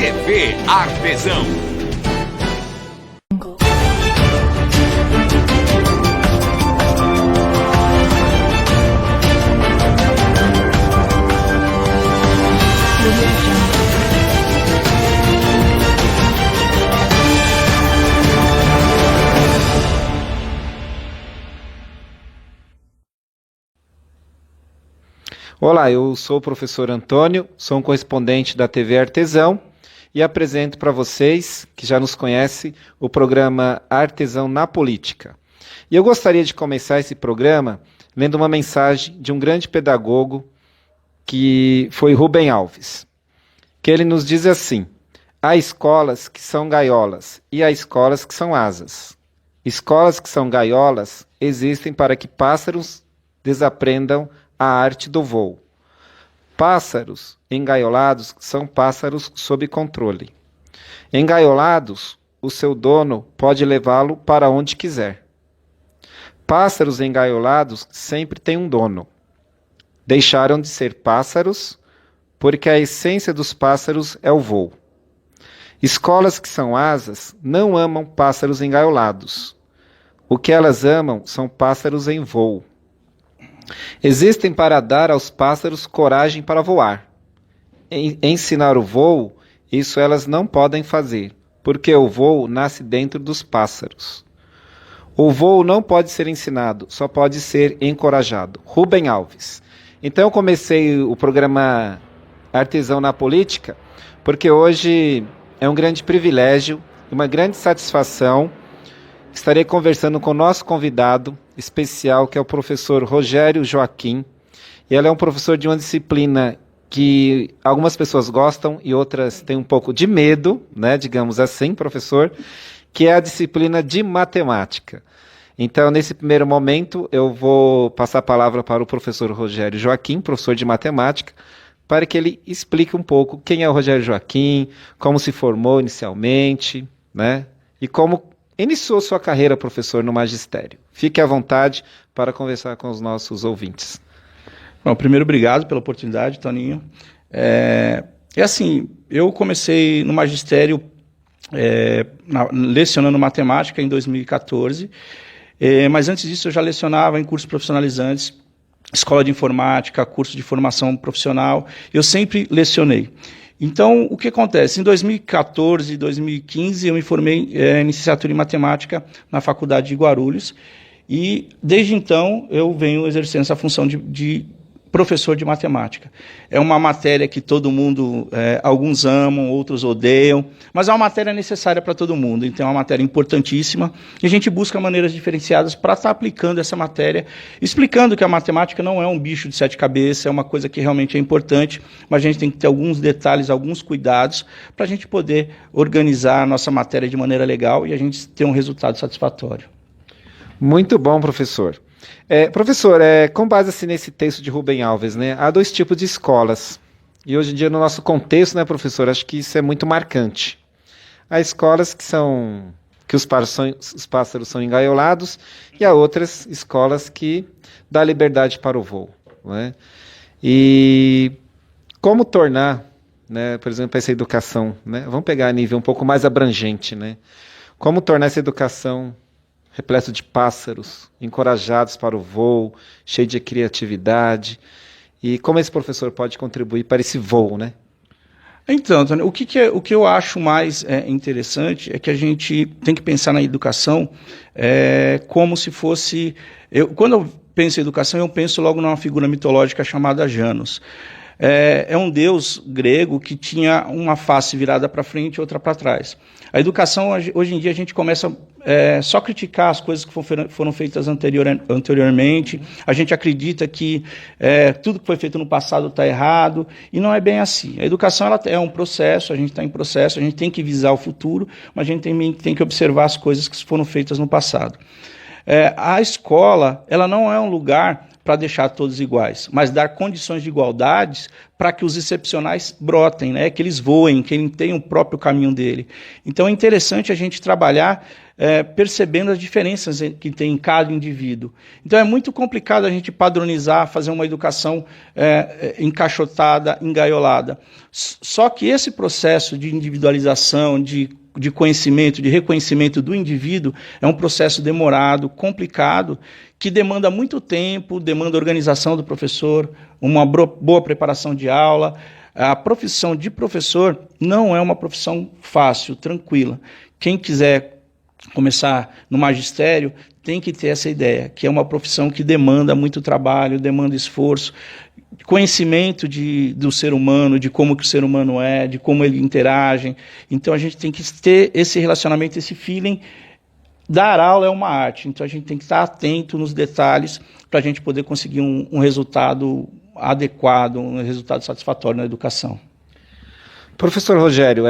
TV Artesão. Olá, eu sou o professor Antônio, sou um correspondente da TV Artesão e apresento para vocês, que já nos conhecem, o programa Artesão na Política. E eu gostaria de começar esse programa lendo uma mensagem de um grande pedagogo que foi Rubem Alves, que ele nos diz assim: há escolas que são gaiolas e há escolas que são asas. Escolas que são gaiolas existem para que pássaros desaprendam a arte do voo. Pássaros engaiolados são pássaros sob controle. Engaiolados, o seu dono pode levá-lo para onde quiser. Pássaros engaiolados sempre têm um dono. Deixaram de ser pássaros porque a essência dos pássaros é o voo. Escolas que são asas não amam pássaros engaiolados. O que elas amam são pássaros em voo. Existem para dar aos pássaros coragem para voar. Ensinar o voo, isso elas não podem fazer, porque o voo nasce dentro dos pássaros. O voo não pode ser ensinado, só pode ser encorajado. Rubem Alves. Então eu comecei o programa Artesão na Política, porque hoje é um grande privilégio, uma grande satisfação. Estarei conversando com o nosso convidado especial, que é o professor Rogério Joaquim. Ele é um professor de uma disciplina que algumas pessoas gostam e outras têm um pouco de medo, né, digamos assim, professor, que é a disciplina de matemática. Então, nesse primeiro momento, eu vou passar a palavra para o professor Rogério Joaquim, professor de matemática, para que ele explique um pouco quem é o Rogério Joaquim, como se formou inicialmente, né, e como iniciou sua carreira, professor, no magistério. Fique à vontade para conversar com os nossos ouvintes. Bom, primeiro, obrigado pela oportunidade, Toninho. Eu comecei no magistério lecionando matemática em 2014, mas antes disso eu já lecionava em cursos profissionalizantes, escola de informática, curso de formação profissional, eu sempre lecionei. Então, o que acontece? Em 2014 e 2015, eu me formei em licenciatura em matemática na Faculdade de Guarulhos e, desde então, eu venho exercendo essa função de professor de matemática. É uma matéria que todo mundo, alguns amam, outros odeiam, mas é uma matéria necessária para todo mundo, então é uma matéria importantíssima e a gente busca maneiras diferenciadas para estar aplicando essa matéria, explicando que a matemática não é um bicho de sete cabeças, é uma coisa que realmente é importante, mas a gente tem que ter alguns detalhes, alguns cuidados para a gente poder organizar a nossa matéria de maneira legal e a gente ter um resultado satisfatório. Muito bom, professor. Professor, com base assim, nesse texto de Rubem Alves, né, há dois tipos de escolas. E hoje em dia, no nosso contexto, né, professor, acho que isso é muito marcante. Há escolas que os pássaros são engaiolados e há outras escolas que dá liberdade para o voo, né? E como tornar, né, por exemplo, essa educação, né, vamos pegar a nível um pouco mais abrangente, né? Como tornar essa educação repleto de pássaros, encorajados para o voo, cheio de criatividade, e como esse professor pode contribuir para esse voo, né? Então, Antônio, o que eu acho mais interessante é que a gente tem que pensar na educação como se fosse... Quando eu penso em educação, eu penso logo numa figura mitológica chamada Janus. É um deus grego que tinha uma face virada para frente e outra para trás. A educação, hoje em dia, a gente começa só a criticar as coisas que foram feitas anteriormente, a gente acredita que tudo que foi feito no passado está errado, e não é bem assim. A educação ela é um processo, a gente está em processo, a gente tem que visar o futuro, mas a gente tem que observar as coisas que foram feitas no passado. A escola ela não é um lugar para deixar todos iguais, mas dar condições de igualdade para que os excepcionais brotem, né? Que eles voem, que eles tenham o próprio caminho dele. Então é interessante a gente trabalhar percebendo as diferenças que tem em cada indivíduo. Então é muito complicado a gente padronizar, fazer uma educação encaixotada, engaiolada. Só que esse processo de individualização, de conhecimento, de reconhecimento do indivíduo, é um processo demorado, complicado, que demanda muito tempo, demanda organização do professor, uma boa preparação de aula. A profissão de professor não é uma profissão fácil, tranquila. Quem quiser começar no magistério tem que ter essa ideia, que é uma profissão que demanda muito trabalho, demanda esforço, conhecimento do ser humano, de como que o ser humano é, de como ele interage. Então a gente tem que ter esse relacionamento, esse feeling. Dar aula é uma arte, então a gente tem que estar atento nos detalhes para a gente poder conseguir um resultado adequado, um resultado satisfatório na educação. Professor Rogério,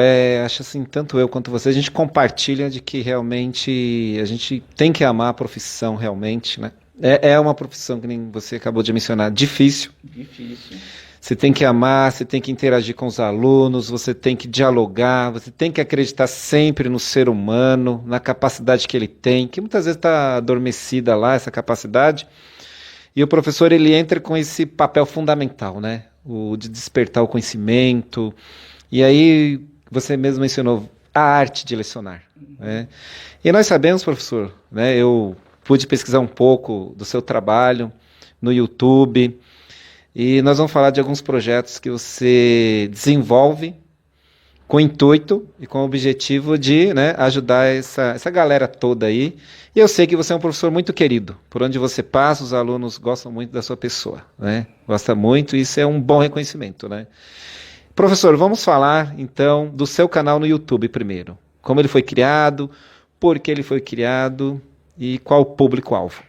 acho assim, tanto eu quanto você, a gente compartilha de que realmente a gente tem que amar a profissão realmente, né? É uma profissão, que nem você acabou de mencionar, difícil. Difícil. Você tem que amar, você tem que interagir com os alunos, você tem que dialogar, você tem que acreditar sempre no ser humano, na capacidade que ele tem, que muitas vezes está adormecida lá, essa capacidade. E o professor, ele entra com esse papel fundamental, né? O de despertar o conhecimento. E aí, você mesmo mencionou a arte de lecionar, né? E nós sabemos, professor, né? Eu pude pesquisar um pouco do seu trabalho no YouTube, e nós vamos falar de alguns projetos que você desenvolve com o intuito e com o objetivo de, né, ajudar essa galera toda aí. E eu sei que você é um professor muito querido. Por onde você passa, os alunos gostam muito da sua pessoa, né? Gosta muito, e isso é um bom reconhecimento, né? Professor, vamos falar então do seu canal no YouTube primeiro. Como ele foi criado, por que ele foi criado e qual o público-alvo?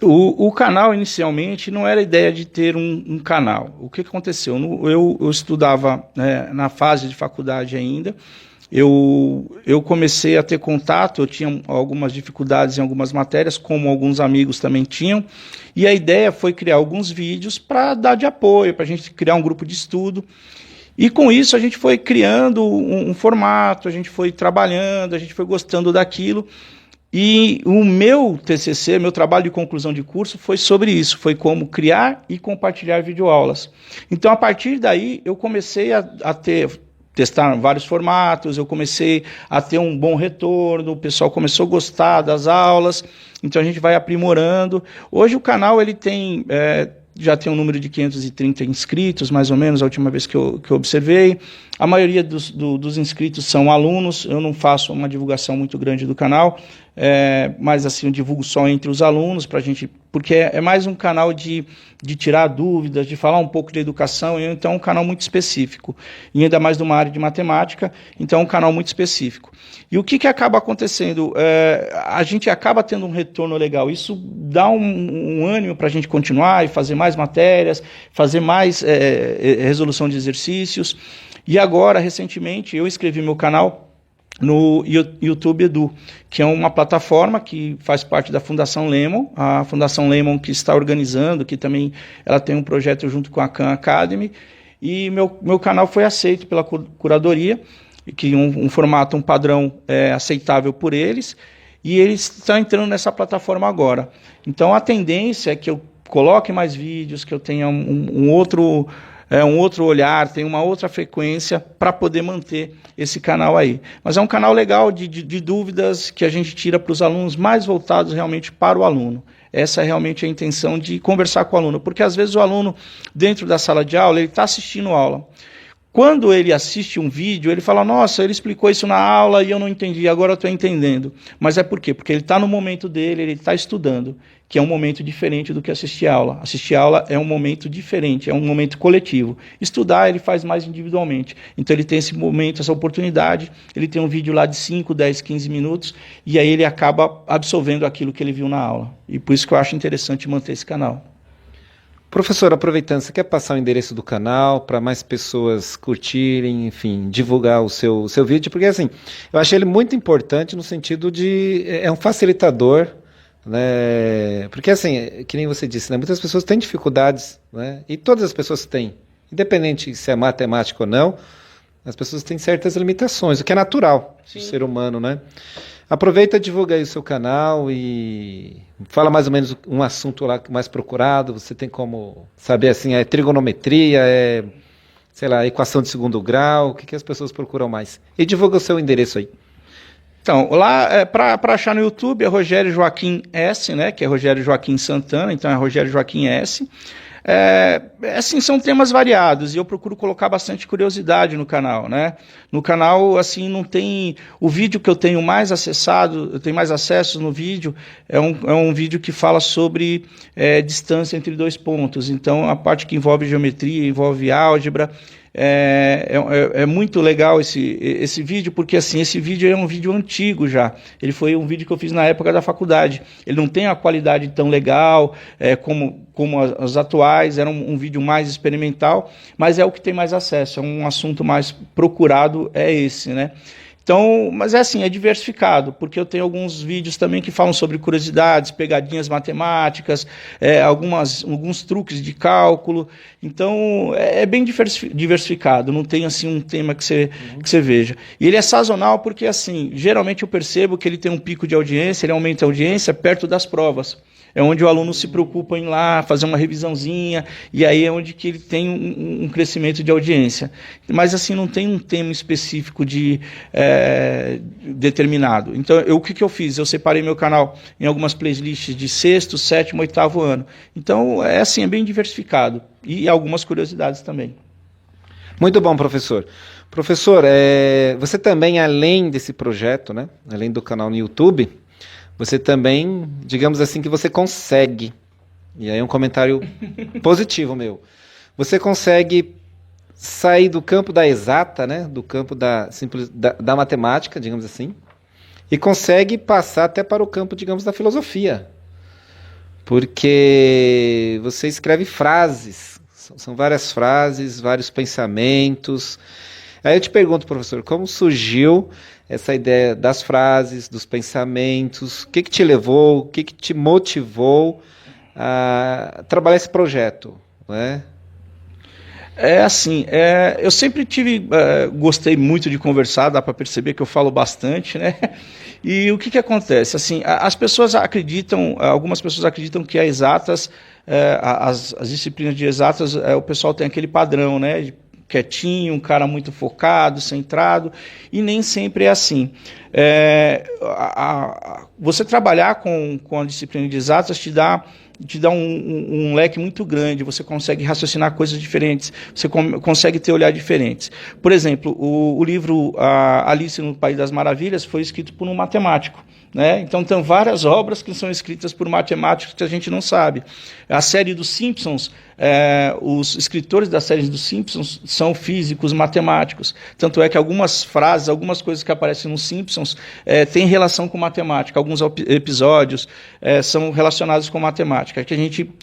O canal, inicialmente, não era a ideia de ter um canal. O que aconteceu? Eu estudava, né, na fase de faculdade ainda, eu comecei a ter contato, eu tinha algumas dificuldades em algumas matérias, como alguns amigos também tinham, e a ideia foi criar alguns vídeos para dar de apoio, para a gente criar um grupo de estudo. E com isso a gente foi criando um formato, a gente foi trabalhando, a gente foi gostando daquilo. E o meu TCC, meu trabalho de conclusão de curso, foi sobre isso, foi como criar e compartilhar videoaulas. Então, a partir daí, eu comecei a testar vários formatos, eu comecei a ter um bom retorno, o pessoal começou a gostar das aulas, então a gente vai aprimorando. Hoje o canal ele tem... já tem um número de 530 inscritos, mais ou menos, a última vez que eu observei. A maioria dos inscritos são alunos, eu não faço uma divulgação muito grande do canal, mas assim, eu divulgo só entre os alunos, porque é mais um canal de tirar dúvidas, de falar um pouco de educação, então é um canal muito específico, e ainda mais de uma área de matemática, então é um canal muito específico. E o que acaba acontecendo? A gente acaba tendo um retorno legal, isso dá um ânimo para a gente continuar e fazer mais matérias, fazer mais resolução de exercícios. E agora, recentemente, eu inscrevi meu canal no YouTube Edu, que é uma plataforma que faz parte da Fundação Lemon, a Fundação Lemon que está organizando, que também ela tem um projeto junto com a Khan Academy, e meu canal foi aceito pela curadoria, que um formato, um padrão aceitável por eles, e eles estão entrando nessa plataforma agora. Então a tendência é que eu coloque mais vídeos, que eu tenha um outro olhar, tenha uma outra frequência para poder manter esse canal aí. Mas é um canal legal de dúvidas que a gente tira para os alunos, mais voltados realmente para o aluno. Essa é realmente a intenção de conversar com o aluno, porque às vezes o aluno, dentro da sala de aula, ele está assistindo aula. Quando ele assiste um vídeo, ele fala, nossa, ele explicou isso na aula e eu não entendi, agora eu estou entendendo. Mas é por quê? Porque ele está no momento dele, ele está estudando, que é um momento diferente do que assistir aula. Assistir aula é um momento diferente, é um momento coletivo. Estudar, ele faz mais individualmente. Então ele tem esse momento, essa oportunidade, ele tem um vídeo lá de 5, 10, 15 minutos, e aí ele acaba absorvendo aquilo que ele viu na aula. E por isso que eu acho interessante manter esse canal. Professor, aproveitando, você quer passar o endereço do canal para mais pessoas curtirem, enfim, divulgar o seu vídeo? Porque assim, eu achei ele muito importante no sentido de... é um facilitador, né? Porque assim, que nem você disse, né? Muitas pessoas têm dificuldades, né? E todas as pessoas têm, independente se é matemático ou não, as pessoas têm certas limitações, o que é natural do ser humano, né? Aproveita e divulga aí o seu canal e fala mais ou menos um assunto lá mais procurado. Você tem como saber assim, é trigonometria, sei lá, equação de segundo grau, o que que as pessoas procuram mais? E divulga o seu endereço aí. Então, lá, para achar no YouTube é Rogério Joaquim S, né, que é Rogério Joaquim Santana, então é Rogério Joaquim S. Assim, são temas variados e eu procuro colocar bastante curiosidade no canal, né? No canal, assim, não tem... O vídeo que eu tenho mais acessado, eu tenho mais acessos no vídeo, é um vídeo que fala sobre distância entre dois pontos. Então, a parte que envolve geometria, envolve álgebra. É muito legal esse vídeo, porque assim, esse vídeo é um vídeo antigo já. Ele foi um vídeo que eu fiz na época da faculdade. Ele não tem a qualidade tão legal como as atuais, era um vídeo mais experimental, mas é o que tem mais acesso, é um assunto mais procurado, é esse, né? Então, mas é assim, é diversificado, porque eu tenho alguns vídeos também que falam sobre curiosidades, pegadinhas matemáticas, alguns truques de cálculo. Então, é bem diversificado, não tem assim um tema que você veja. E ele é sazonal porque, assim, geralmente eu percebo que ele tem um pico de audiência, ele aumenta a audiência perto das provas. É onde o aluno se preocupa em ir lá, fazer uma revisãozinha, e aí é onde que ele tem um crescimento de audiência. Mas assim, não tem um tema específico determinado. Então, o que eu fiz? Eu separei meu canal em algumas playlists de 6º, 7º, 8º ano. Então, assim, é bem diversificado. E algumas curiosidades também. Muito bom, professor. Professor, você também, além desse projeto, né, além do canal no YouTube, você também, digamos assim, que você consegue, e aí é um comentário positivo meu, você consegue sair do campo da exata, né, do campo da matemática, digamos assim, e consegue passar até para o campo, digamos, da filosofia. Porque você escreve frases, são várias frases, vários pensamentos. Aí eu te pergunto, professor, como surgiu essa ideia das frases, dos pensamentos? O que te levou, o que te motivou a trabalhar esse projeto, né? Eu sempre gostei muito de conversar, dá para perceber que eu falo bastante, né? E o que acontece? Assim, as pessoas acreditam, algumas pessoas acreditam que as exatas, as disciplinas de exatas, o pessoal tem aquele padrão, né? Quietinho, um cara muito focado, centrado, e nem sempre é assim. Você trabalhar com a disciplina de exatas te dá um leque muito grande, você consegue raciocinar coisas diferentes, você consegue ter olhar diferentes. Por exemplo, o livro Alice no País das Maravilhas foi escrito por um matemático. Né? Então, tem várias obras que são escritas por matemáticos que a gente não sabe. A série dos Simpsons, os escritores da série dos Simpsons são físicos, matemáticos. Tanto é que algumas frases, algumas coisas que aparecem nos Simpsons têm relação com matemática. Alguns episódios são relacionados com matemática.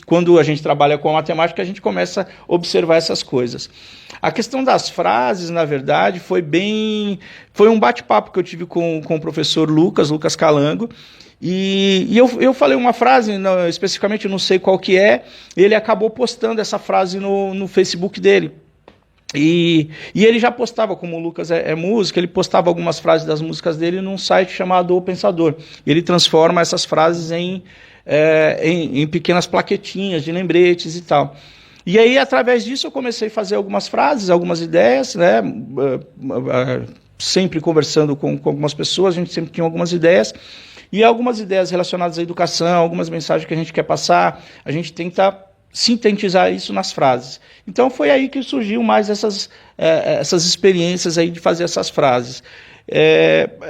Quando a gente trabalha com a matemática, a gente começa a observar essas coisas. A questão das frases, na verdade, foi um bate-papo que eu tive com o professor Lucas Calango, e eu falei uma frase, especificamente não sei qual que é, ele acabou postando essa frase no Facebook dele. E ele já postava, como o Lucas é músico, ele postava algumas frases das músicas dele num site chamado O Pensador. E ele transforma essas frases em pequenas plaquetinhas de lembretes e tal. E aí, através disso, eu comecei a fazer algumas frases, algumas ideias, né? Sempre conversando com algumas pessoas, a gente sempre tinha algumas ideias, e algumas ideias relacionadas à educação, algumas mensagens que a gente quer passar, a gente tenta sintetizar isso nas frases. Então, foi aí que surgiu mais essas experiências aí de fazer essas frases.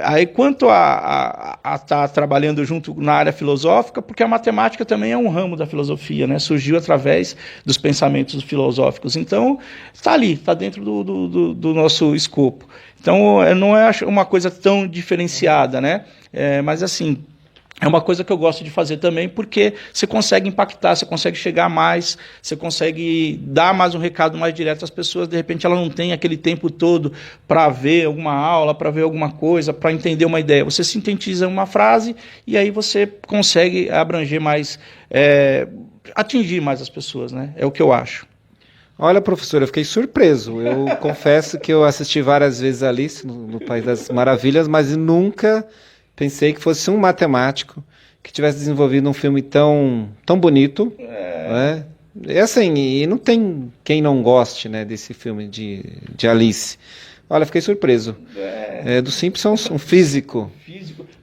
Aí quanto a estar trabalhando junto na área filosófica, porque a matemática também é um ramo da filosofia, né? Surgiu através dos pensamentos filosóficos. Então, está ali, está dentro do nosso escopo. Então, não é uma coisa tão diferenciada, né? Mas assim, é uma coisa que eu gosto de fazer também, porque você consegue impactar, você consegue chegar mais, você consegue dar mais um recado mais direto às pessoas. De repente, ela não tem aquele tempo todo para ver alguma aula, para ver alguma coisa, para entender uma ideia. Você sintetiza uma frase e aí você consegue abranger mais, atingir mais as pessoas, né? É o que eu acho. Olha, professor, eu fiquei surpreso. Eu confesso que eu assisti várias vezes Alice no País das Maravilhas, mas nunca pensei que fosse um matemático que tivesse desenvolvido um filme tão bonito, né? E assim, e não tem quem não goste, né, desse filme de Alice. Olha, fiquei surpreso. Dos Simpsons, um físico.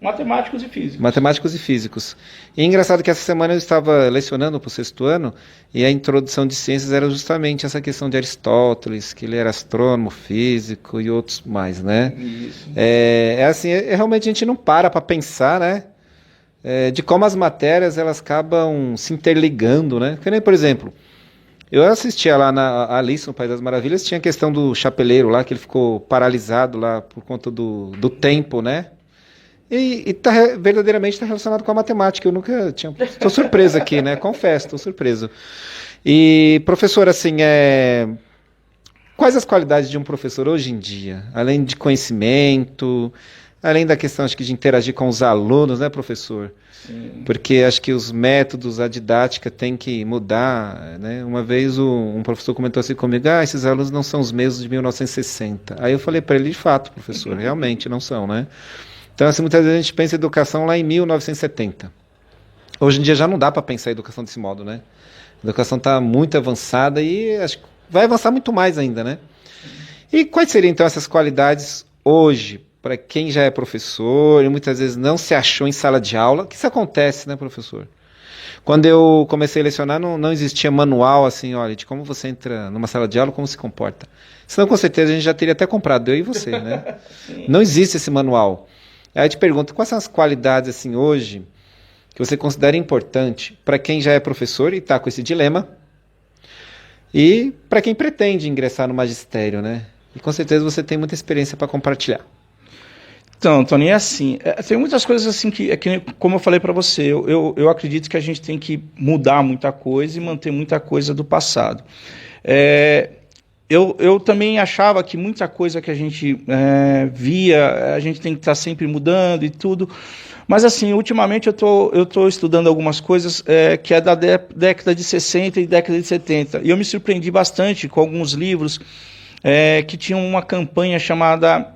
Matemáticos e físicos. Matemáticos e físicos. E é engraçado que essa semana eu estava lecionando para o 6º ano e a introdução de ciências era justamente essa questão de Aristóteles, que ele era astrônomo, físico e outros mais, né? Isso. Assim, realmente a gente não para pensar, né? De como as matérias elas acabam se interligando, né? Que nem, por exemplo, eu assistia lá na Alice no País das Maravilhas, tinha a questão do chapeleiro lá, que ele ficou paralisado lá por conta do tempo, né? E verdadeiramente está relacionado com a matemática. Eu nunca tinha... Estou surpreso aqui, né? Confesso, estou surpreso. E, professor, assim, quais as qualidades de um professor hoje em dia? Além de conhecimento, além da questão, acho que, de interagir com os alunos, né, professor? Sim. Porque acho que os métodos, a didática tem que mudar, né? Uma vez um professor comentou assim comigo, esses alunos não são os mesmos de 1960. Aí eu falei para ele, de fato, professor, realmente não são, né? Então, assim, muitas vezes a gente pensa em educação lá em 1970. Hoje em dia já não dá para pensar em educação desse modo, né? A educação está muito avançada e acho que vai avançar muito mais ainda, né? E quais seriam, então, essas qualidades hoje, para quem já é professor e muitas vezes não se achou em sala de aula? Que isso acontece, né, professor? Quando eu comecei a lecionar, não existia manual, assim, olha, de como você entra numa sala de aula, como se comporta. Senão, com certeza, a gente já teria até comprado, eu e você, né? Não existe esse manual. Aí eu te pergunto, quais são as qualidades, assim, hoje, que você considera importante para quem já é professor e está com esse dilema, e para quem pretende ingressar no magistério, né? E com certeza você tem muita experiência para compartilhar. Então, Tony, é assim, tem muitas coisas assim que como eu falei para você, eu acredito que a gente tem que mudar muita coisa e manter muita coisa do passado. Eu também achava que muita coisa que a gente via, a gente tem que estar sempre mudando e tudo, mas assim, ultimamente eu tô estudando algumas coisas que é da década de 60 e década de 70, e eu me surpreendi bastante com alguns livros que tinham uma campanha chamada,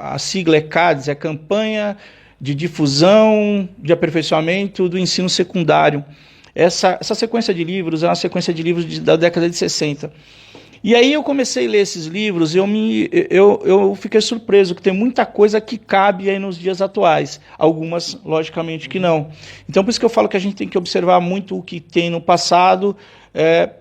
a sigla é CADES, é Campanha de Difusão de Aperfeiçoamento do Ensino Secundário. Essa sequência de livros é uma sequência de livros da década de 60. E aí eu comecei a ler esses livros e eu fiquei surpreso que tem muita coisa que cabe aí nos dias atuais. Algumas, logicamente, que não. Então, por isso que eu falo que a gente tem que observar muito o que tem no passado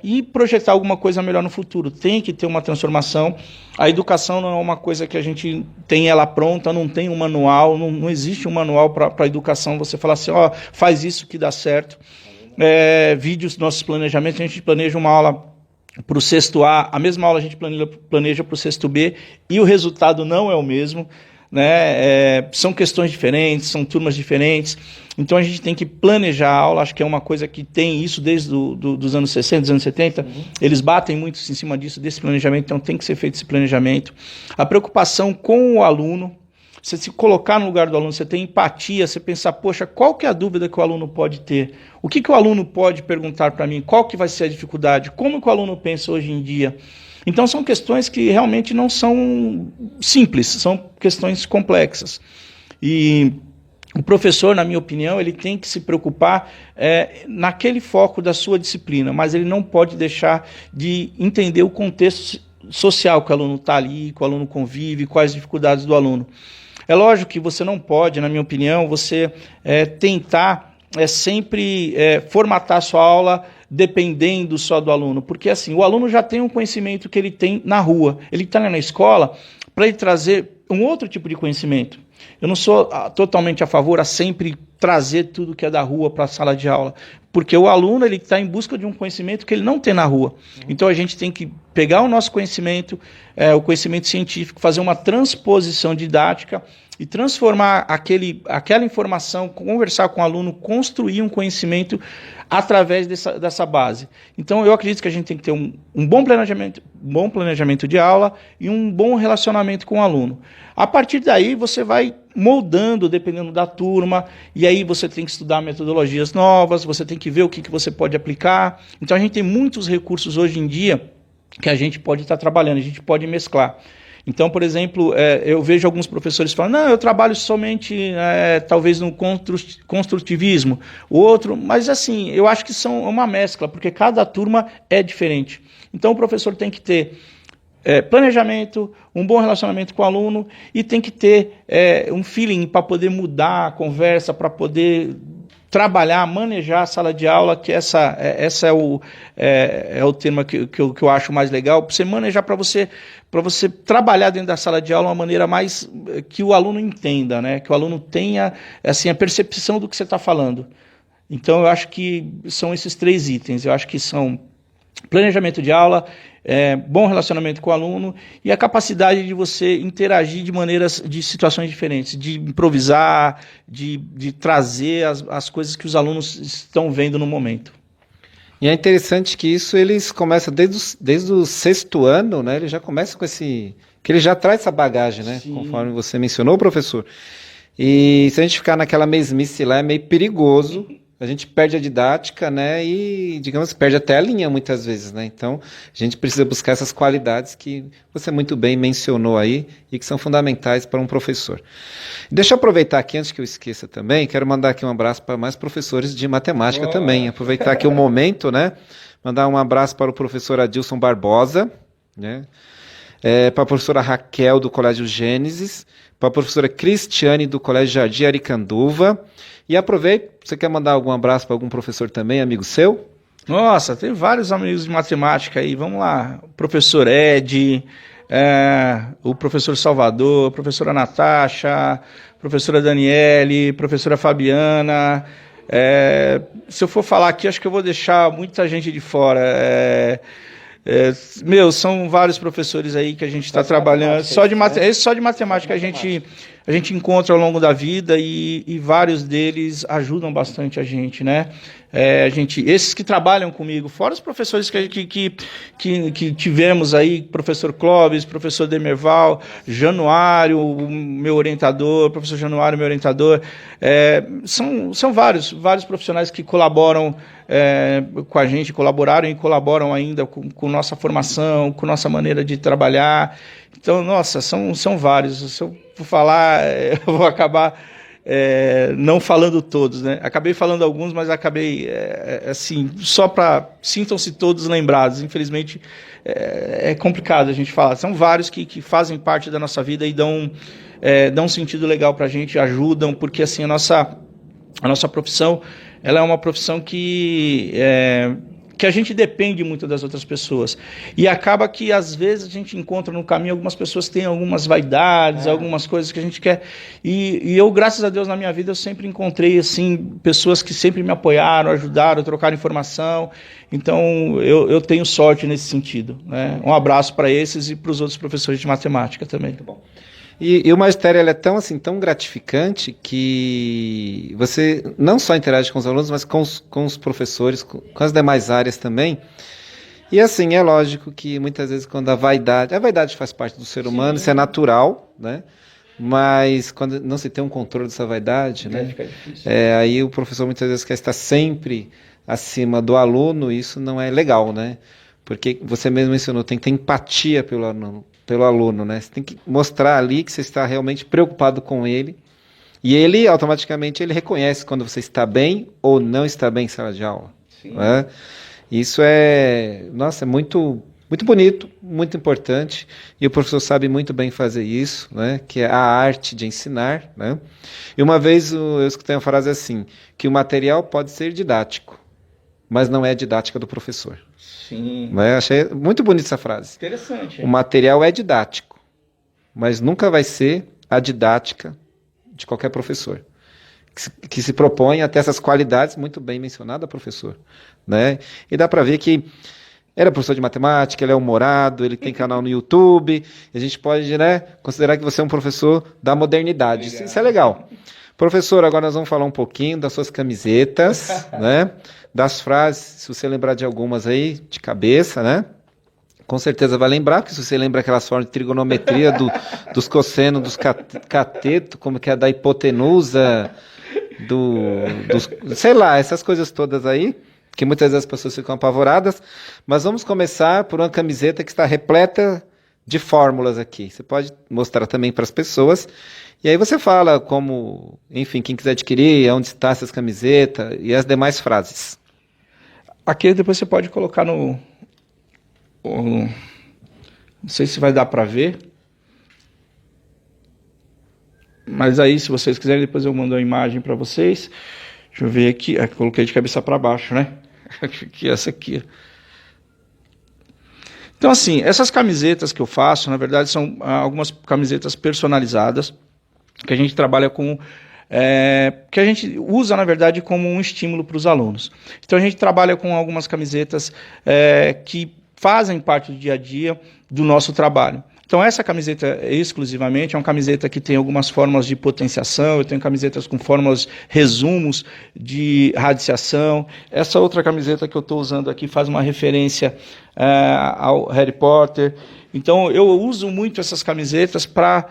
e projetar alguma coisa melhor no futuro. Tem que ter uma transformação. A educação não é uma coisa que a gente tem ela pronta, não tem um manual, não existe um manual para a educação. Você fala assim, faz isso que dá certo. Vídeos, nossos planejamentos, a gente planeja uma aula para o 6º A, a mesma aula a gente planeja para o 6º B e o resultado não é o mesmo, né? São questões diferentes, são turmas diferentes, então a gente tem que planejar a aula. Acho que é uma coisa que tem isso desde dos anos 60, dos anos 70, eles batem muito em cima disso, desse planejamento, então tem que ser feito esse planejamento. A preocupação com o aluno, você se colocar no lugar do aluno, você ter empatia, você pensar, poxa, qual que é a dúvida que o aluno pode ter? O que o aluno pode perguntar para mim? Qual que vai ser a dificuldade? Como que o aluno pensa hoje em dia? Então são questões que realmente não são simples, são questões complexas. E o professor, na minha opinião, ele tem que se preocupar naquele foco da sua disciplina, mas ele não pode deixar de entender o contexto social que o aluno está ali, que o aluno convive, quais as dificuldades do aluno. É lógico que você não pode, na minha opinião, você tentar sempre formatar a sua aula dependendo só do aluno, porque assim, o aluno já tem um conhecimento que ele tem na rua, ele está na escola para ele trazer um outro tipo de conhecimento. Eu não sou totalmente a favor a sempre trazer tudo que é da rua para a sala de aula, porque o aluno ele está em busca de um conhecimento que ele não tem na rua. Então a gente tem que pegar o nosso conhecimento, o conhecimento científico, fazer uma transposição didática e transformar aquela informação, conversar com o aluno, construir um conhecimento através dessa base. Então eu acredito que a gente tem que ter um bom planejamento de aula e um bom relacionamento com o aluno. A partir daí você vai moldando dependendo da turma, e aí você tem que estudar metodologias novas, você tem que ver o que você pode aplicar. Então a gente tem muitos recursos hoje em dia que a gente pode estar trabalhando, a gente pode mesclar. Então, por exemplo, eu vejo alguns professores falando, não, eu trabalho somente, talvez, no construtivismo, o outro, mas assim, eu acho que são uma mescla, porque cada turma é diferente. Então, o professor tem que ter planejamento, um bom relacionamento com o aluno e tem que ter um feeling para poder mudar a conversa, para poder trabalhar, manejar a sala de aula, que essa é o tema que eu acho mais legal, para você manejar, para você trabalhar dentro da sala de aula de uma maneira mais que o aluno entenda, né? Que o aluno tenha assim, a percepção do que você está falando. Então, eu acho que são esses 3 itens. Eu acho que são planejamento de aula, bom relacionamento com o aluno e a capacidade de você interagir de situações diferentes, de improvisar, de trazer as coisas que os alunos estão vendo no momento. E é interessante que isso eles começam desde o 6º ano, né? Ele já começa com que ele já traz essa bagagem, né? Sim. Conforme você mencionou, professor. E se a gente ficar naquela mesmice lá, é meio perigoso. A gente perde a didática, né, e, digamos, perde até a linha muitas vezes, né, então a gente precisa buscar essas qualidades que você muito bem mencionou aí e que são fundamentais para um professor. Deixa eu aproveitar aqui, antes que eu esqueça também, quero mandar aqui um abraço para mais professores de matemática também, aproveitar aqui o momento, né, mandar um abraço para o professor Adilson Barbosa, né, para a professora Raquel do Colégio Gênesis, para a professora Cristiane do Colégio Jardim Aricanduva. E aproveita, você quer mandar algum abraço para algum professor também, amigo seu? Nossa, tem vários amigos de matemática aí, vamos lá, o professor Ed, o professor Salvador, a professora Natasha, a professora Daniele, a professora Fabiana. Se eu for falar aqui, acho que eu vou deixar muita gente de fora. São vários professores aí que a gente está trabalhando. Só de matemática a gente encontra ao longo da vida e vários deles ajudam bastante a gente, né? Esses que trabalham comigo, fora os professores que tivemos aí, professor Clóvis, professor Demerval, Januário, meu orientador, professor Januário, meu orientador, são vários profissionais que colaboram com a gente, colaboraram e colaboram ainda com nossa formação, com nossa maneira de trabalhar. Então, nossa, são vários. Se eu for falar, eu vou acabar não falando todos, né? Acabei falando alguns, mas acabei, assim, só para... Sintam-se todos lembrados. Infelizmente, é complicado a gente falar. São vários que fazem parte da nossa vida e dão um sentido legal para a gente, ajudam, porque, assim, a nossa profissão, ela é uma profissão que a gente depende muito das outras pessoas. E acaba que, às vezes, a gente encontra no caminho algumas pessoas que têm algumas vaidades, algumas coisas que a gente quer. E eu, graças a Deus, na minha vida, eu sempre encontrei, assim, pessoas que sempre me apoiaram, ajudaram, trocaram informação. Então, eu tenho sorte nesse sentido, né? Um abraço para esses e para os outros professores de matemática também. Muito bom. E o magistério é tão gratificante que você não só interage com os alunos, mas com os professores, com as demais áreas também. E assim, é lógico que muitas vezes quando a vaidade faz parte do ser humano, isso é natural, né? Mas quando não se tem um controle dessa vaidade, né? Aí o professor muitas vezes quer estar sempre acima do aluno, e isso não é legal, né? Porque você mesmo mencionou, tem que ter empatia pelo aluno, né? Você tem que mostrar ali que você está realmente preocupado com ele, e ele automaticamente ele reconhece quando você está bem ou não está bem em sala de aula. Né? Isso é muito, muito bonito, muito importante, e o professor sabe muito bem fazer isso, né? Que é a arte de ensinar, né? E uma vez eu escutei uma frase assim, que o material pode ser didático, mas não é a didática do professor. Sim. Né? Achei muito bonita essa frase. Interessante. O material é didático, mas nunca vai ser a didática de qualquer professor. Que se propõe a ter essas qualidades muito bem mencionadas, professor. Né? E dá para ver que ele é professor de matemática, ele é humorado, ele tem canal no YouTube, e a gente pode, né, considerar que você é um professor da modernidade. Isso é legal. Professor, agora nós vamos falar um pouquinho das suas camisetas, né? Das frases, se você lembrar de algumas aí, de cabeça, né? Com certeza vai lembrar, porque se você lembra aquelas formas de trigonometria dos cossenos, dos catetos, como que é da hipotenusa, sei lá, essas coisas todas aí, que muitas vezes as pessoas ficam apavoradas, mas vamos começar por uma camiseta que está repleta de fórmulas aqui. Você pode mostrar também para as pessoas. E aí você fala como, enfim, quem quiser adquirir, onde está essas camisetas e as demais frases. Aqui depois você pode colocar no... Não sei se vai dar para ver. Mas aí, se vocês quiserem, depois eu mando a imagem para vocês. Deixa eu ver aqui. Coloquei de cabeça para baixo, né? Aqui, essa aqui. Então, assim, essas camisetas que eu faço, na verdade, são algumas camisetas personalizadas, que a gente trabalha com... que a gente usa, na verdade, como um estímulo para os alunos. Então, a gente trabalha com algumas camisetas que fazem parte do dia a dia do nosso trabalho. Então, essa camiseta exclusivamente é uma camiseta que tem algumas fórmulas de potenciação, eu tenho camisetas com fórmulas, resumos de radiciação. Essa outra camiseta que eu estou usando aqui faz uma referência ao Harry Potter. Então, eu uso muito essas camisetas para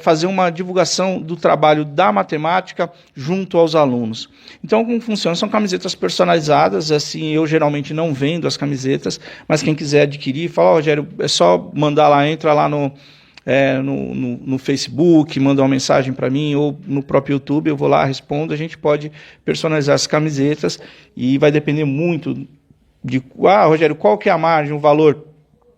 fazer uma divulgação do trabalho da matemática junto aos alunos. Então, como funciona? São camisetas personalizadas, assim, eu geralmente não vendo as camisetas, mas quem quiser adquirir, fala, Rogério, é só mandar lá, entra lá no Facebook, manda uma mensagem para mim, ou no próprio YouTube, eu vou lá, respondo, a gente pode personalizar as camisetas, e vai depender muito de, Rogério, qual que é a margem, o valor?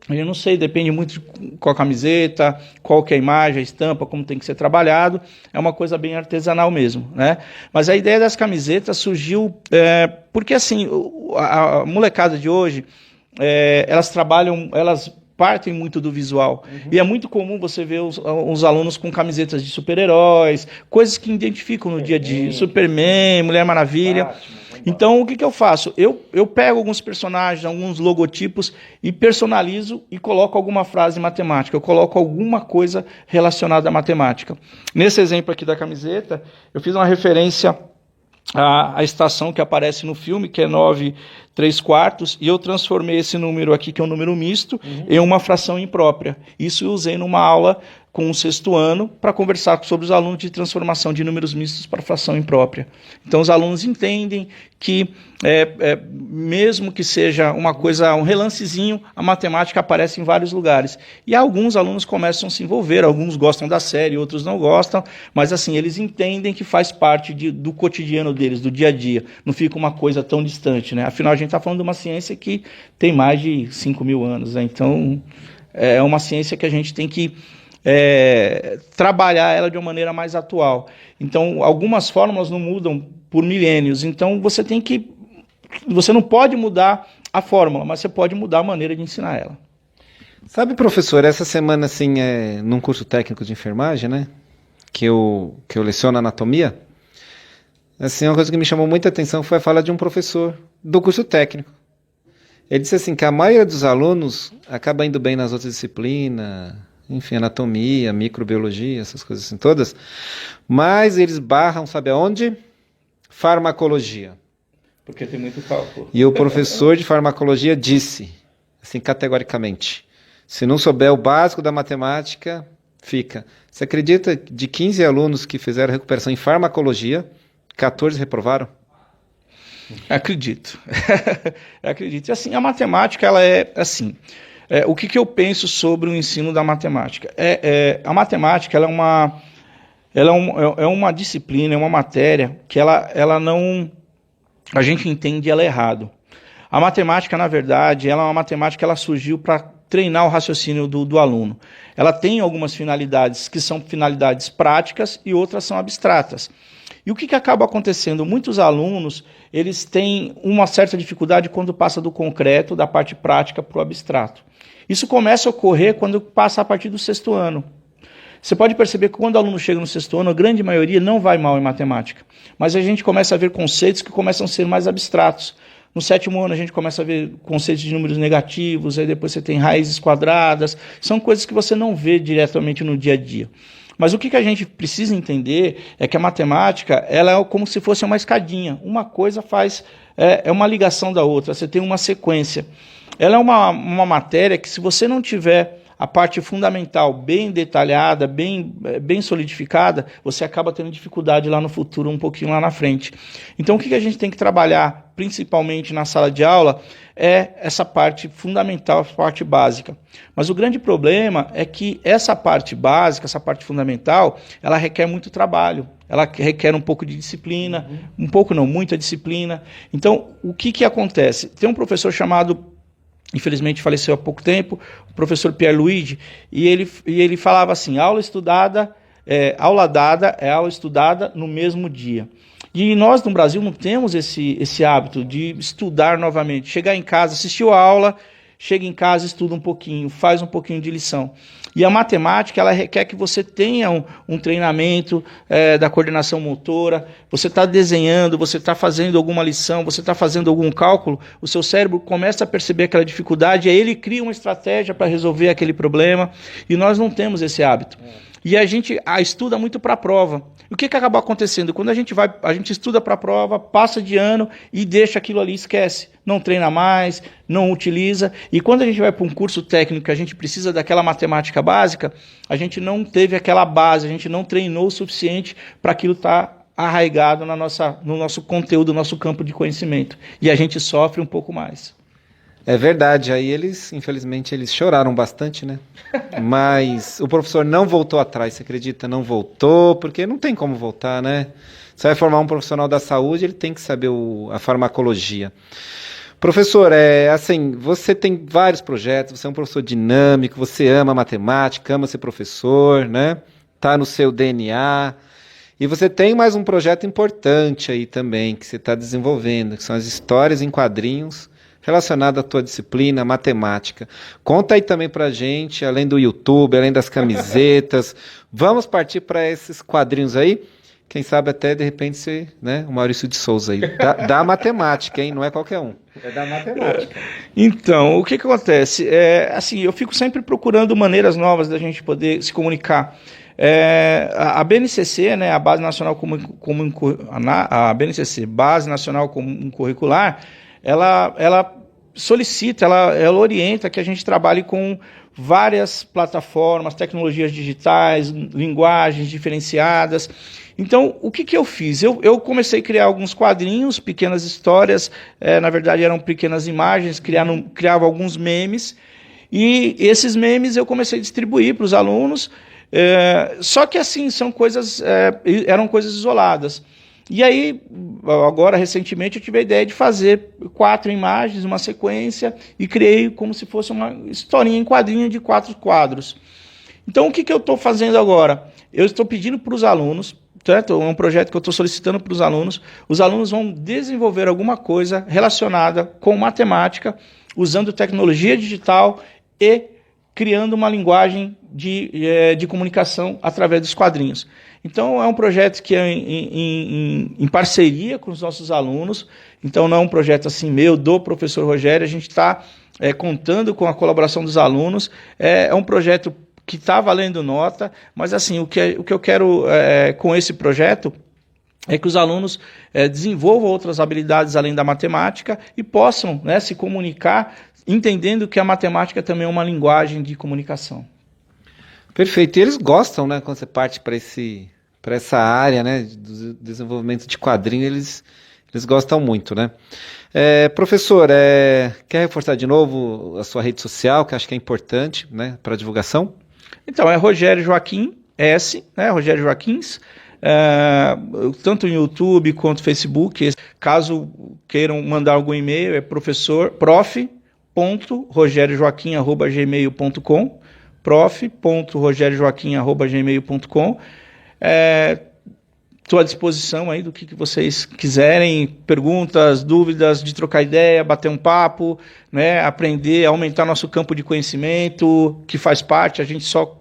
Eu não sei, depende muito de qual camiseta, qual que é a imagem, a estampa, como tem que ser trabalhado. É uma coisa bem artesanal mesmo, né? Mas a ideia das camisetas surgiu porque, assim, a molecada de hoje, elas partem muito do visual. Uhum. E é muito comum você ver os alunos com camisetas de super-heróis, coisas que identificam no dia a dia. Superman, Mulher Maravilha. Então, o que eu faço? Eu pego alguns personagens, alguns logotipos e personalizo e coloco alguma frase matemática. Eu coloco alguma coisa relacionada à matemática. Nesse exemplo aqui da camiseta, eu fiz uma referência à estação que aparece no filme, que é 9/3, e eu transformei esse número aqui, que é um número misto, em uma fração imprópria. Isso eu usei numa aula com o 6º ano para conversar sobre os alunos de transformação de números mistos para fração imprópria. Então, os alunos entendem que, mesmo que seja uma coisa, um relancezinho, a matemática aparece em vários lugares. E alguns alunos começam a se envolver, alguns gostam da série, outros não gostam, mas assim, eles entendem que faz parte do cotidiano deles, do dia a dia. Não fica uma coisa tão distante, né? Afinal, a gente está falando de uma ciência que tem mais de 5.000 anos, né? Então, é uma ciência que a gente tem que trabalhar ela de uma maneira mais atual. Então, algumas fórmulas não mudam por milênios. Então, você não pode mudar a fórmula, mas você pode mudar a maneira de ensinar ela. Sabe, professor, essa semana, assim, num curso técnico de enfermagem, né, que eu leciono anatomia, assim, uma coisa que me chamou muita atenção foi a fala de um professor do curso técnico. Ele disse assim, que a maioria dos alunos acaba indo bem nas outras disciplinas, enfim, anatomia, microbiologia, essas coisas assim todas, mas eles barram, sabe aonde? Farmacologia. Porque tem muito cálculo. E o professor de farmacologia disse, assim, categoricamente, se não souber o básico da matemática, fica. Você acredita que de 15 alunos que fizeram recuperação em farmacologia, 14 reprovaram? Acredito. Acredito. E assim, a matemática, ela é assim... o que eu penso sobre o ensino da matemática? A matemática ela é uma disciplina, é uma matéria que ela não... A gente entende ela errado. A matemática, na verdade, ela é uma matemática que ela surgiu para treinar o raciocínio do aluno. Ela tem algumas finalidades que são finalidades práticas e outras são abstratas. E o que acaba acontecendo? Muitos alunos, eles têm uma certa dificuldade quando passa do concreto, da parte prática, para o abstrato. Isso começa a ocorrer quando passa a partir do 6º ano. Você pode perceber que quando o aluno chega no 6º ano, a grande maioria não vai mal em matemática. Mas a gente começa a ver conceitos que começam a ser mais abstratos. No 7º ano a gente começa a ver conceitos de números negativos, aí depois você tem raízes quadradas. São coisas que você não vê diretamente no dia a dia. Mas o que a gente precisa entender é que a matemática ela é como se fosse uma escadinha. Uma coisa faz... é uma ligação da outra, você tem uma sequência. Ela é uma matéria que, se você não tiver a parte fundamental bem detalhada, bem solidificada, você acaba tendo dificuldade lá no futuro, um pouquinho lá na frente. Então, o que a gente tem que trabalhar, principalmente na sala de aula, é essa parte fundamental, essa parte básica. Mas o grande problema é que essa parte básica, essa parte fundamental, ela requer muito trabalho, ela requer um pouco de disciplina, um pouco não, muita disciplina. Então, o que acontece? Tem um professor chamado, infelizmente faleceu há pouco tempo, o professor Pierluigi, e ele falava assim, aula dada é aula estudada no mesmo dia. E nós no Brasil não temos esse hábito de estudar novamente. Chegar em casa, assistiu a aula, chega em casa, estuda um pouquinho, faz um pouquinho de lição. E a matemática, ela requer que você tenha um treinamento da coordenação motora, você está desenhando, você está fazendo alguma lição, você está fazendo algum cálculo, o seu cérebro começa a perceber aquela dificuldade, aí ele cria uma estratégia para resolver aquele problema, e nós não temos esse hábito. E a gente estuda muito para a prova. O que acaba acontecendo? Quando a gente estuda para a prova, passa de ano e deixa aquilo ali, esquece. Não treina mais, não utiliza. E quando a gente vai para um curso técnico que a gente precisa daquela matemática básica, a gente não teve aquela base, a gente não treinou o suficiente para aquilo estar arraigado no nosso conteúdo, no nosso campo de conhecimento. E a gente sofre um pouco mais. É verdade, aí infelizmente, eles choraram bastante, né? Mas o professor não voltou atrás, você acredita? Não voltou, porque não tem como voltar, né? Você vai formar um profissional da saúde, ele tem que saber a farmacologia. Professor, assim, você tem vários projetos, você é um professor dinâmico, você ama matemática, ama ser professor, né? Tá no seu DNA. E você tem mais um projeto importante aí também, que você está desenvolvendo, que são as histórias em quadrinhos, relacionado à tua disciplina, matemática. Conta aí também pra gente, além do YouTube, além das camisetas, vamos partir para esses quadrinhos aí, quem sabe até de repente ser, né, o Maurício de Souza aí, da matemática, hein, não é qualquer um, é da matemática. Então, o que acontece? Assim, eu fico sempre procurando maneiras novas da gente poder se comunicar. A BNCC, né, a Base Nacional a BNCC, Base Nacional Comum Curricular, ela solicita, ela orienta que a gente trabalhe com várias plataformas, tecnologias digitais, linguagens diferenciadas. Então, o que eu fiz? Eu comecei a criar alguns quadrinhos, pequenas histórias, na verdade eram pequenas imagens, criava alguns memes, e esses memes eu comecei a distribuir para os alunos, só que assim, eram coisas isoladas. E aí, agora, recentemente, eu tive a ideia de fazer 4 imagens, uma sequência, e criei como se fosse uma historinha em quadrinho de 4 quadros. Então, o que eu estou fazendo agora? Eu estou pedindo para os alunos, certo? É um projeto que eu estou solicitando para os alunos vão desenvolver alguma coisa relacionada com matemática, usando tecnologia digital e criando uma linguagem de comunicação através dos quadrinhos. Então, é um projeto que é em parceria com os nossos alunos, então não é um projeto assim meu, do professor Rogério, a gente está contando com a colaboração dos alunos, é um projeto que está valendo nota, mas assim, o que eu quero com esse projeto é que os alunos desenvolvam outras habilidades além da matemática e possam, né, se comunicar, entendendo que a matemática também é uma linguagem de comunicação. Perfeito. E eles gostam, né, quando você parte para essa área, né, do desenvolvimento de quadrinhos, eles gostam muito, né? Professor, quer reforçar de novo a sua rede social, que acho que é importante, né, para a divulgação? Então, é Rogério Joaquim S, né, Rogério Joaquins, tanto no YouTube quanto no Facebook. Caso queiram mandar algum e-mail, é prof.rogeriojoaquim@gmail.com, prof.rogeriojoaquim@gmail.com. Estou à disposição aí do que vocês quiserem, perguntas, dúvidas, de trocar ideia, bater um papo, né, aprender, aumentar nosso campo de conhecimento, que faz parte, a gente só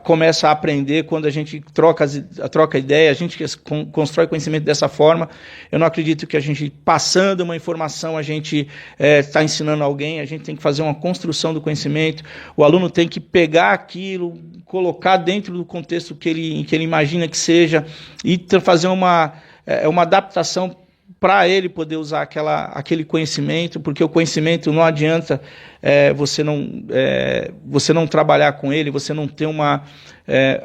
começa a aprender quando a gente troca ideia, a gente constrói conhecimento dessa forma. Eu não acredito que a gente, passando uma informação, a gente está ensinando alguém, a gente tem que fazer uma construção do conhecimento, o aluno tem que pegar aquilo, colocar dentro do contexto que ele imagina que seja, e fazer uma adaptação para ele poder usar aquele conhecimento, porque o conhecimento não adianta você não trabalhar com ele, você não ter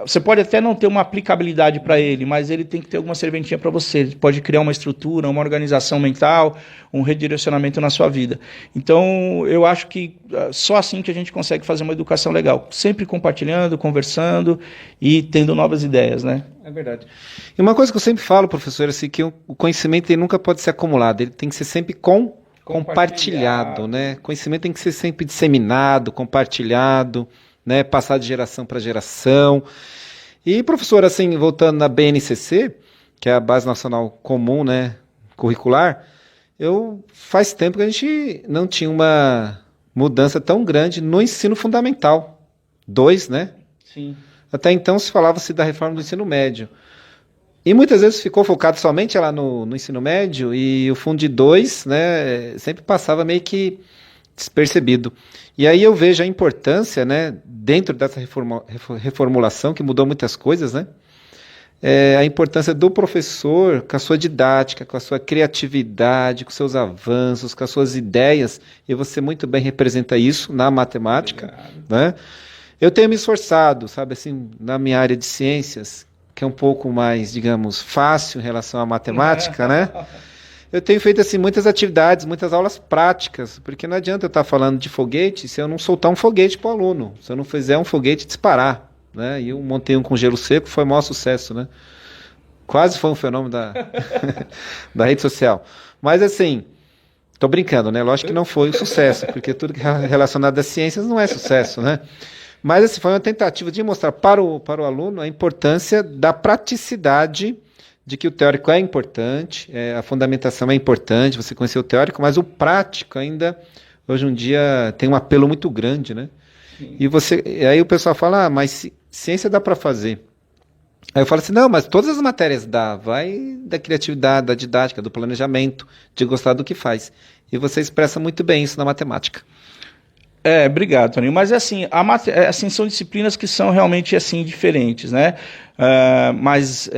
você pode até não ter uma aplicabilidade para ele, mas ele tem que ter alguma serventia para você. Ele pode criar uma estrutura, uma organização mental, um redirecionamento na sua vida. Então, eu acho que só assim que a gente consegue fazer uma educação legal. Sempre compartilhando, conversando e tendo novas ideias, né? É verdade. E uma coisa que eu sempre falo, professor, é assim, que o conhecimento ele nunca pode ser acumulado, ele tem que ser sempre compartilhado, né? Conhecimento tem que ser sempre disseminado, compartilhado, né? Passar de geração para geração. E, professor, assim, voltando na BNCC, que é a Base Nacional Comum, né, curricular, faz tempo que a gente não tinha uma mudança tão grande no ensino fundamental 2, né? Sim. Até então se falava-se da reforma do ensino médio. E muitas vezes ficou focado somente lá no ensino médio e o Fundo 2, né, sempre passava meio que despercebido. E aí eu vejo a importância, né, dentro dessa reformulação, que mudou muitas coisas, né, a importância do professor com a sua didática, com a sua criatividade, com seus avanços, com as suas ideias, e você muito bem representa isso na matemática, né? Eu tenho me esforçado, sabe, assim, na minha área de ciências, que é um pouco mais, digamos, fácil em relação à matemática, né? Eu tenho feito, assim, muitas atividades, muitas aulas práticas, porque não adianta eu estar falando de foguete se eu não soltar um foguete para o aluno, se eu não fizer um foguete disparar, né? E eu montei um com gelo seco, foi o maior sucesso, né? Quase foi um fenômeno da rede social. Mas, assim, tô brincando, né? Lógico que não foi um sucesso, porque tudo que é relacionado às ciências não é sucesso, né? Mas assim, foi uma tentativa de mostrar para o aluno a importância da praticidade, de que o teórico é importante, a fundamentação é importante, você conhecer o teórico, mas o prático ainda, hoje em dia, tem um apelo muito grande, né? E aí o pessoal fala, mas ciência dá para fazer. Aí eu falo assim, não, mas todas as matérias vai da criatividade, da didática, do planejamento, de gostar do que faz. E você expressa muito bem isso na matemática. Obrigado, Toninho. Mas assim, assim, são disciplinas que são realmente assim diferentes, né? Mas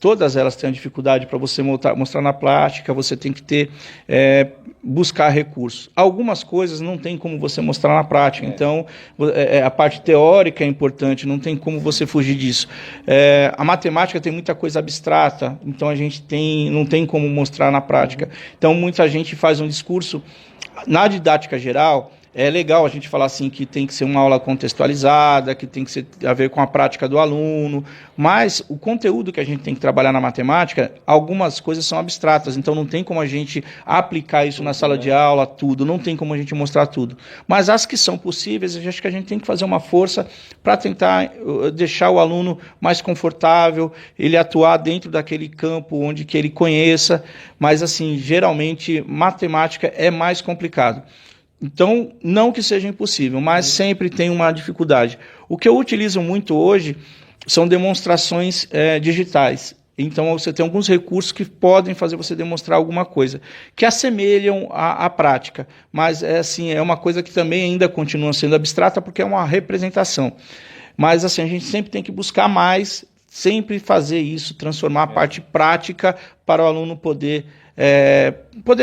todas elas têm a dificuldade para você mostrar na prática, você tem que buscar recursos. Algumas coisas não tem como você mostrar na prática, então a parte teórica é importante, não tem como você fugir disso. A matemática tem muita coisa abstrata, então a gente não tem como mostrar na prática. Então muita gente faz um discurso na didática geral. É legal a gente falar assim que tem que ser uma aula contextualizada, que tem que ser a ver com a prática do aluno, mas o conteúdo que a gente tem que trabalhar na matemática, algumas coisas são abstratas, então não tem como a gente aplicar isso na sala de aula, tudo, não tem como a gente mostrar tudo. Mas as que são possíveis, eu acho que a gente tem que fazer uma força para tentar deixar o aluno mais confortável, ele atuar dentro daquele campo onde que ele conheça, mas assim, geralmente matemática é mais complicado. Então, não que seja impossível, mas sempre tem uma dificuldade. O que eu utilizo muito hoje são demonstrações digitais. Então, você tem alguns recursos que podem fazer você demonstrar alguma coisa, que assemelham à prática. Mas, é uma coisa que também ainda continua sendo abstrata, porque é uma representação. Mas, assim, a gente sempre tem que buscar mais, sempre fazer isso, transformar a parte prática para o aluno poder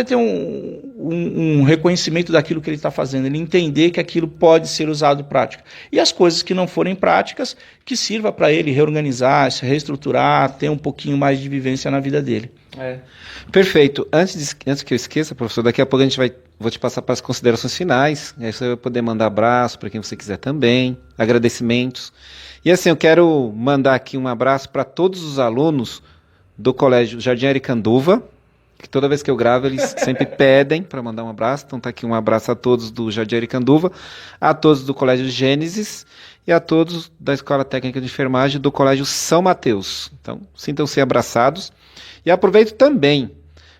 ter um reconhecimento daquilo que ele está fazendo, ele entender que aquilo pode ser usado em prática. E as coisas que não forem práticas, que sirva para ele reorganizar, se reestruturar, ter um pouquinho mais de vivência na vida dele. Perfeito. Antes que eu esqueça, professor, daqui a pouco vou te passar para as considerações finais, aí você vai poder mandar abraço para quem você quiser também, agradecimentos. E assim, eu quero mandar aqui um abraço para todos os alunos do Colégio Jardim Aricanduva, que toda vez que eu gravo eles sempre pedem para mandar um abraço, então tá aqui um abraço a todos do Jardim Aricanduva, a todos do Colégio Gênesis e a todos da Escola Técnica de Enfermagem do Colégio São Mateus. Então, sintam-se abraçados. E aproveito também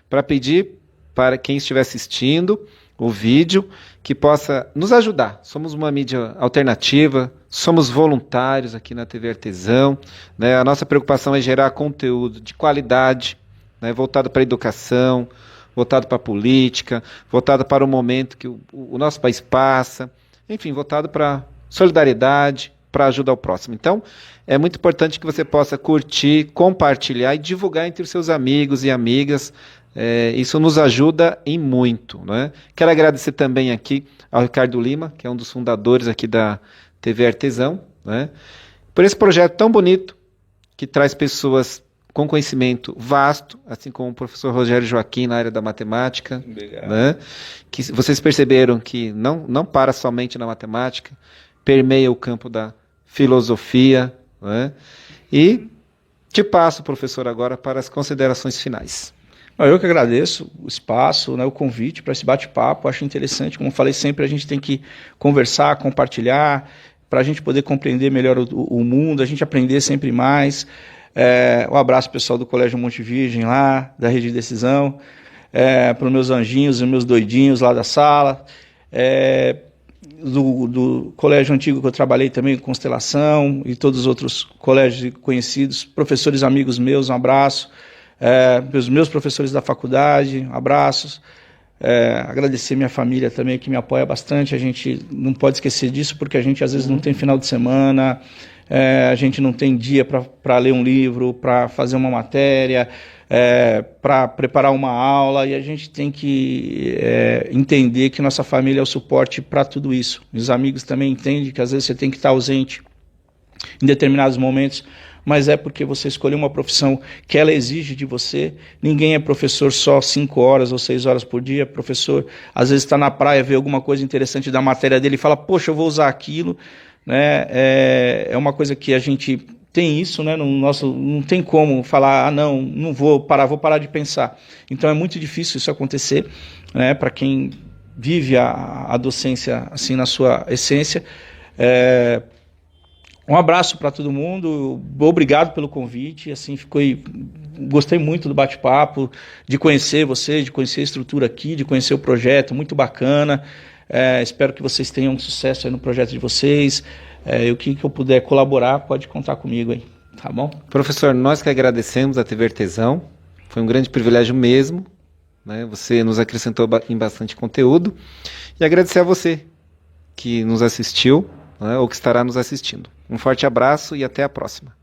para pedir para quem estiver assistindo o vídeo que possa nos ajudar. Somos uma mídia alternativa, somos voluntários aqui na TV Artesão, né? A nossa preocupação é gerar conteúdo de qualidade, né, voltado para a educação, voltado para a política, voltado para o momento que o nosso país passa, enfim, voltado para solidariedade, para ajudar o próximo. Então, é muito importante que você possa curtir, compartilhar e divulgar entre os seus amigos e amigas Isso nos ajuda em muito, né? Quero agradecer também aqui ao Ricardo Lima, que é um dos fundadores aqui da TV Artesão, né? Por esse projeto tão bonito, que traz pessoas com conhecimento vasto, assim como o professor Rogério Joaquim na área da matemática. Obrigado. Né? Que vocês perceberam que não para somente na matemática, permeia o campo da filosofia. Né? E te passo, professor, agora para as considerações finais. Eu que agradeço o espaço, né, o convite para esse bate-papo. Acho interessante, como falei sempre, a gente tem que conversar, compartilhar, para a gente poder compreender melhor o mundo, a gente aprender sempre mais. Um abraço pessoal do Colégio Monte Virgem lá, da Rede de Decisão, para os meus anjinhos e meus doidinhos lá da sala, do colégio antigo que eu trabalhei também, Constelação, e todos os outros colégios conhecidos, professores amigos meus, um abraço. Os meus professores da faculdade, abraços. Agradecer minha família também, que me apoia bastante. A gente não pode esquecer disso, porque a gente às vezes não tem final de semana, a gente não tem dia para ler um livro, para fazer uma matéria, para preparar uma aula, e a gente tem que entender que nossa família é o suporte para tudo isso. Os amigos também entendem que às vezes você tem que estar ausente em determinados momentos, mas é porque você escolheu uma profissão que ela exige de você. Ninguém é professor só 5 horas ou 6 horas por dia. Professor, às vezes está na praia, vê alguma coisa interessante da matéria dele e fala, poxa, eu vou usar aquilo. Né? É uma coisa que a gente tem isso, né? Não tem como falar, não vou parar de pensar. Então é muito difícil isso acontecer, né? Para quem vive a docência assim na sua essência. Um abraço para todo mundo, obrigado pelo convite, assim, gostei muito do bate-papo, de conhecer vocês, de conhecer a estrutura aqui, de conhecer o projeto, muito bacana. Espero que vocês tenham sucesso aí no projeto de vocês. O que eu puder colaborar, pode contar comigo aí, tá bom? Professor, nós que agradecemos a TV Artesão, foi um grande privilégio mesmo, né? Você nos acrescentou em bastante conteúdo, e agradecer a você que nos assistiu, né, ou que estará nos assistindo. Um forte abraço e até a próxima.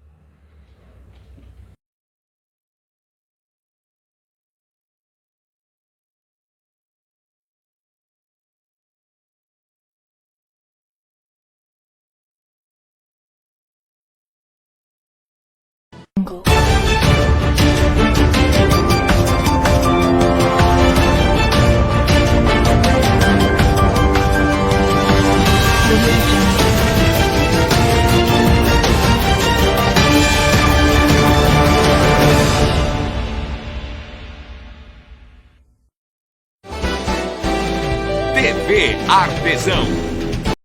TV Artesão.